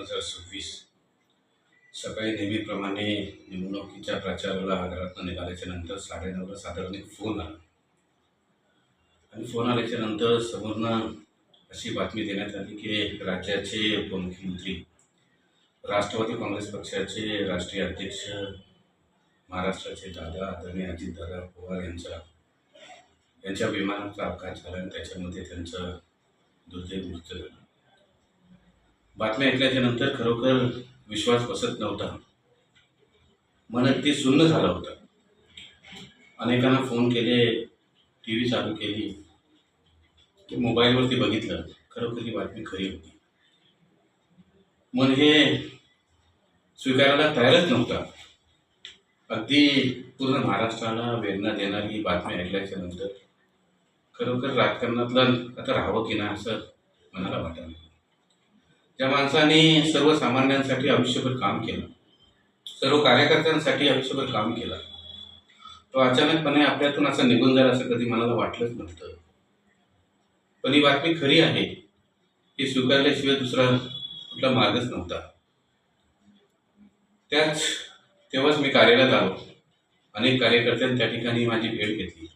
2026 सकाळी नेहमीप्रमाणे निवडणुकीच्या प्रचाराला घरातून निघाल्याच्या नंतर 9:30ला साधारण एक फोन आला आणि फोन आल्याच्या नंतर समोरनं अशी बातमी देण्यात आली की राज्याचे उपमुख्यमंत्री, राष्ट्रवादी काँग्रेस पक्षाचे राष्ट्रीय अध्यक्ष, महाराष्ट्राचे दादा आदरणीय अजितदादा पवार यांच्या विमानाचा अपघात झाला आणि त्याच्यामध्ये त्यांचं दुर्दैवी मृत्यू झाला. बातमी ऐकल्याच्या नंतर खरोखर विश्वास बसत नव्हता. मन अगदी सुन्न झालं होतं. अनेकांना फोन केले, टी व्ही चालू केली, की मोबाईलवरती बघितलं, खरोखर ही बातमी खरी होती. मन हे स्वीकारायला तयारच नव्हता. अगदी पूर्ण महाराष्ट्राला वेदना देणारी बातमी ऐकल्याच्या नंतर खरोखर राजकारणातलं आता राहावं की नाही असं मनाला वाटलं. ज्या माणसाने सर्वसामान्यांसाठी आयुष्यभर काम केलं, सर्व कार्यकर्त्यांसाठी आयुष्यभर काम केलं, तो अचानकपणे आपल्यातून असं निघून जाईल असं कधी मनाला वाटलंच नव्हतं. पण ही बातमी खरी आहे ही स्वीकारल्याशिवाय दुसरा कुठला मार्गच नव्हता. तेव्हाच मी कार्यालयात आलो. अनेक कार्यकर्त्यांनी त्या ठिकाणी माझी भेट घेतली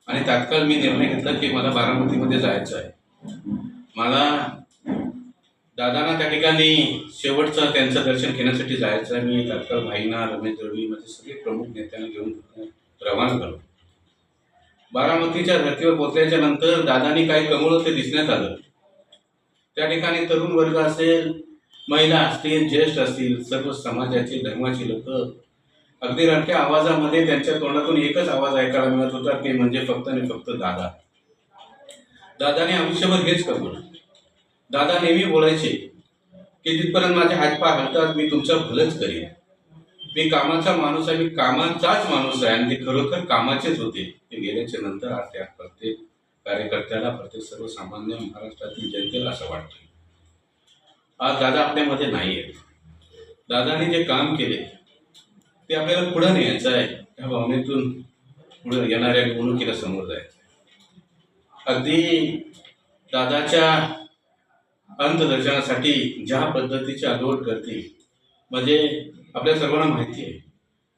आणि तात्काळ मी निर्णय घेतला की मला बारामतीमध्ये जायचं आहे. मला दादांना त्या ठिकाणी शेवटचं त्यांचं दर्शन घेण्यासाठी जायचं आहे. मी तात्काळ भाईना, रमेश दळवी, म्हणजे सगळे प्रमुख नेत्यांना घेऊन रवाना झालो. बारामतीच्या धर्तीवर पोहोचल्याच्या नंतर दादांनी काय कमवलं ते दिसण्यात आलं. त्या ठिकाणी तरुण वर्ग असेल, महिला असतील, ज्येष्ठ असतील, सर्व समाजाचे, धर्माची लोक अगदी रडक्या आवाजामध्ये त्यांच्या तोंडातून एकच आवाज ऐकायला मिळत होता, ते म्हणजे फक्त आणि फक्त दादा. दादाने आयुष्यभर हेच कमवलं. दादा नेहमी बोलायचे की जिथपर्यंत माझे हातपाय हलतात मी तुमचं भलंच करेन. मी कामाचा माणूस आहे, मी कामाचाच माणूस आहे आणि ते खरोखर कामाचेच होते. ते गेल्याच्या नंतर आज त्या प्रत्येक कार्यकर्त्याला, प्रत्येक सर्वसामान्य महाराष्ट्रातील जनतेला असं वाटतं आज दादा आपल्यामध्ये नाही आहेत. दादाने जे काम केले ते आपल्याला पुढे न्यायचं आहे. त्या भावनेतून पुढे येणाऱ्या निवडणुकीला समोर जायचं. अगदी दादाच्या अंतदर्शनासाठी ज्या पद्धतीची आंदोलन करते, म्हणजे आपल्या सर्वांना माहिती आहे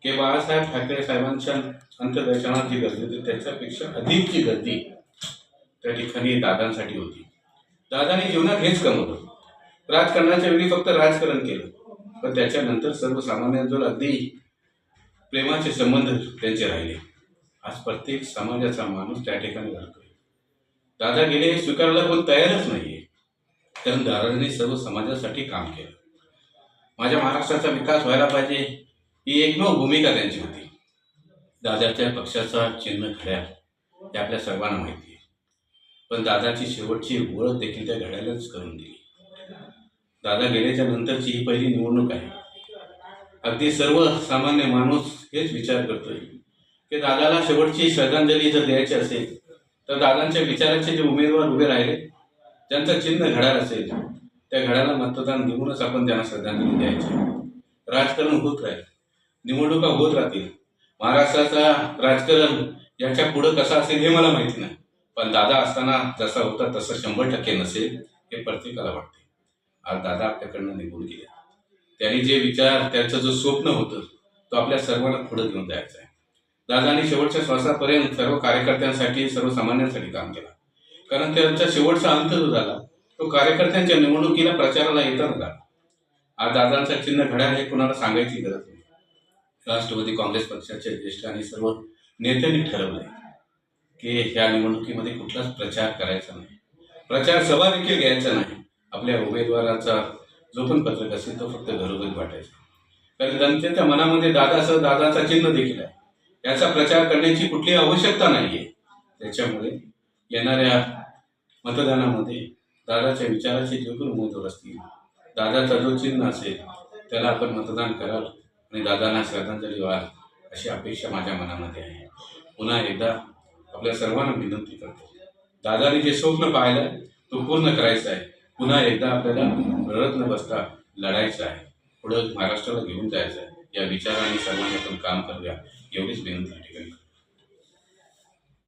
की बाळासाहेब ठाकरे साहेबांच्या अंतदर्शनात जी गर्दी होती त्याच्यापेक्षा अधिकची गर्दी त्या ठिकाणी दादांसाठी होती. दादाने जीवनात हेच कमवलं. राजकारणाच्या वेळी फक्त राजकारण केलं, पण त्याच्यानंतर सर्वसामान्यांजवळ अगदी प्रेमाचे संबंध त्यांचे राहिले. आज प्रत्येक समाजाचा माणूस त्या ठिकाणी घडतोय. दादा गेले हे स्वीकारायला कोण तयारच नाहीये, कारण दादांनी सर्व समाजासाठी काम केलं. माझ्या महाराष्ट्राचा विकास व्हायला पाहिजे ही एकमेव भूमिका त्यांची होती. दादाच्या पक्षाचा चिन्ह घड्याळ हे आपल्या सर्वांना माहिती आहे, पण दादाची शेवटची ओळख देखील त्या घड्याळालाच करून दिली. दादा गेल्याच्या नंतरची ही पहिली निवडणूक आहे. अगदी सर्वसामान्य माणूस हेच विचार करतोय की दादाला शेवटची श्रद्धांजली जर द्यायची असेल तर दादांच्या विचाराचे जे उमेदवार उभे राहिले, ज्यांचं चिन्ह घड्याळ असेल, त्या घड्याला मतदान देऊनच आपण त्यांना श्रद्धांजली द्यायची. राजकारण होत राहील, निवडणुका होत राहतील. महाराष्ट्राचा राजकारण याच्या पुढं कसं असेल हे मला माहिती नाही, पण दादा असताना जसा होता तसं 100% नसेल हे प्रत्येकाला वाटते. आज दादा आपल्याकडनं निघून गेले. त्यांनी जे विचार, त्यांचं जो स्वप्न होतं तो आपल्या सर्वांना पुढे घेऊन जायचं आहे. दादांनी शेवटच्या श्वासापर्यंत सर्व कार्यकर्त्यांसाठी, सर्वसामान्यांसाठी काम केलं, कारण त्यांचा शेवटचा अंत जो झाला तो कार्यकर्त्यांच्या निवडणुकीला प्रचाराला येताना झाला. आज दादांचा चिन्ह घड्याळ हे कुणाला सांगायची गरज नाही. राष्ट्रवादी काँग्रेस पक्षाचे ज्येष्ठ आणि सर्व नेत्यांनी ठरवलंय की ह्या निवडणुकीमध्ये कुठलाच प्रचार करायचा नाही, प्रचार सभा देखील घ्यायचा नाही. आपल्या उमेदवाराचा जो पण पत्रक असेल तो फक्त घरोघरी वाटायचा, कारण जनतेच्या मनामध्ये दादासह दादाचा चिन्ह देखील आहे. याचा प्रचार करण्याची कुठली आवश्यकता नाहीये. त्याच्यामुळे येणाऱ्या मतदानामध्ये दादाच्या विचाराचे जे पण उमेदवार असतील, दादाचा जो चिन्ह असेल त्याला आपण मतदान कराल आणि दादांना श्रद्धांजली व्हाल अशी अपेक्षा माझ्या मनामध्ये आहे. पुन्हा एकदा आपल्या सर्वांना विनंती करतो, दादाने जे स्वप्न पाहिलं तो पूर्ण करायचा आहे. पुन्हा एकदा आपल्याला रडत न बसता लढायचं आहे, पुढं महाराष्ट्राला घेऊन जायचं आहे. या विचाराने सर्वांनी आपण काम करूया एवढीच विनंती ठिकाणी.